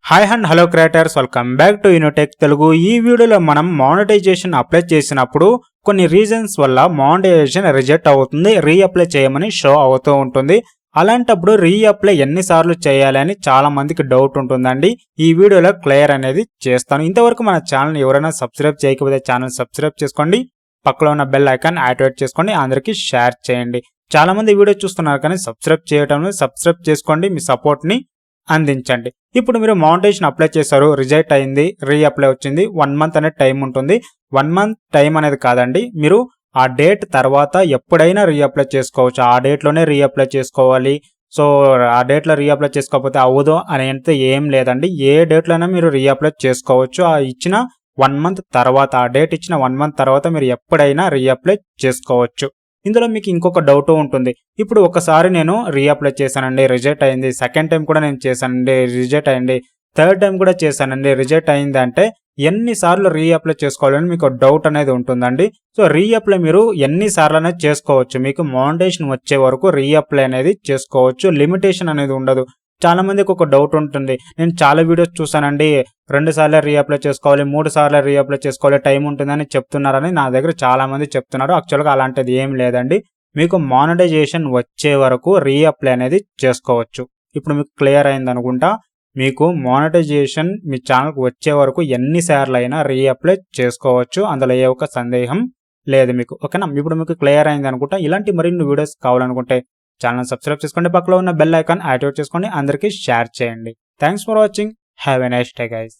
Hi and hello creators, welcome back to Unitech Telugu. ఈ వీడియోలో మనం మానిటైజేషన్ అప్లై చేసినప్పుడు కొన్ని రీజన్స్ వల్ల మానిటైజేషన్ రిజెక్ట్ అవుతుంది, రీఅప్లై చేయమని షో అవుతూ ఉంటుంది. అలాంటప్పుడు రీఅప్లై ఎన్నిసార్లు చేయాలి అని చాలా మందికి డౌట్ ఉంటుందండి. ఈ వీడియోలో క్లియర్ అనేది చేస్తాను. ఇంతవరకు మన ఛానల్ ఎవరైనా సబ్స్క్రైబ్ చేయకపోతే ఛానల్ సబ్స్క్రైబ్ చేసుకోండి, పక్కలో ఉన్న బెల్ ఐకాన్ యాక్టివేట్ చేసుకోండి, అందరికీ షేర్ చేయండి. చాలా మంది వీడియో చూస్తున్నారు కానీ సబ్స్క్రైబ్ చేయడం, సబ్స్క్రైబ్ చేసుకోండి, మీ సపోర్ట్ని అందించండి. ఇప్పుడు మీరు మానిటైజేషన్ అప్లై చేశారు, రిజెక్ట్ అయింది, రీఅప్లై వచ్చింది. 1 మంత్ అనేది టైం ఉంటుంది. 1 మంత్ టైం అనేది కాదండి, మీరు ఆ డేట్ తర్వాత ఎప్పుడైనా రీఅప్లై చేసుకోవచ్చు. ఆ డేట్లోనే రీఅప్లై చేసుకోవాలి. సో ఆ డేట్లో రీఅప్లై చేసుకోకపోతే అవ్వదు అని అయితే ఏం లేదండి. ఏ డేట్లోనే మీరు రీఅప్లై చేసుకోవచ్చు. ఆ ఇచ్చిన 1 మంత్ తర్వాత, ఆ డేట్ ఇచ్చిన 1 మంత్ తర్వాత మీరు ఎప్పుడైనా రీఅప్లై చేసుకోవచ్చు. ఇందులో మీకు ఇంకొక డౌట్ ఉంటుంది. ఇప్పుడు ఒకసారి నేను రీఅప్లై చేశానండి, రిజెక్ట్ అయింది. సెకండ్ టైం కూడా నేను చేశానండి, రిజెక్ట్ అయింది. థర్డ్ టైం కూడా చేశానండి, రిజెక్ట్ అయింది అంటే ఎన్నిసార్లు రీఅప్లై చేసుకోవాలని మీకు డౌట్ అనేది ఉంటుందండి. సో రీఅప్లై మీరు ఎన్నిసార్లు అనేది చేసుకోవచ్చు. మీకు మానిటైజేషన్ వచ్చే వరకు రీఅప్లై అనేది చేసుకోవచ్చు. లిమిటేషన్ అనేది ఉండదు. చాలా మందికి ఒక డౌట్ ఉంటుంది. నేను చాలా వీడియోస్ చూసానండి, 2 సార్లు రీఅప్లై చేసుకోవాలి, 3 సార్లు రీఅప్లై చేసుకోవాలి, టైం ఉంటుందని చెప్తున్నారని నా దగ్గర చాలా మంది చెప్తున్నారు. యాక్చువల్గా అలాంటిది ఏం లేదండి. మీకు మానిటైజేషన్ వచ్చే వరకు రీఅప్లై అనేది చేసుకోవచ్చు. ఇప్పుడు మీకు క్లియర్ అయింది అనుకుంటా. మీకు మానిటైజేషన్ మీ ఛానల్కి వచ్చే వరకు ఎన్నిసార్లు అయినా రీఅప్లై చేసుకోవచ్చు. అందులో ఏ ఒక్క సందేహం లేదు మీకు. ఓకేనా? ఇప్పుడు మీకు క్లియర్ అయింది అనుకుంటా. ఇలాంటి మరిన్ని వీడియోస్ కావాలనుకుంటే ఛానల్ సబ్స్క్రైబ్ చేసుకోండి, పక్కలో ఉన్న బెల్ ఐకాన్ యాక్టివేట్ చేసుకోండి, అందరికీ షేర్ చేయండి. Thanks for watching. Have a nice day guys.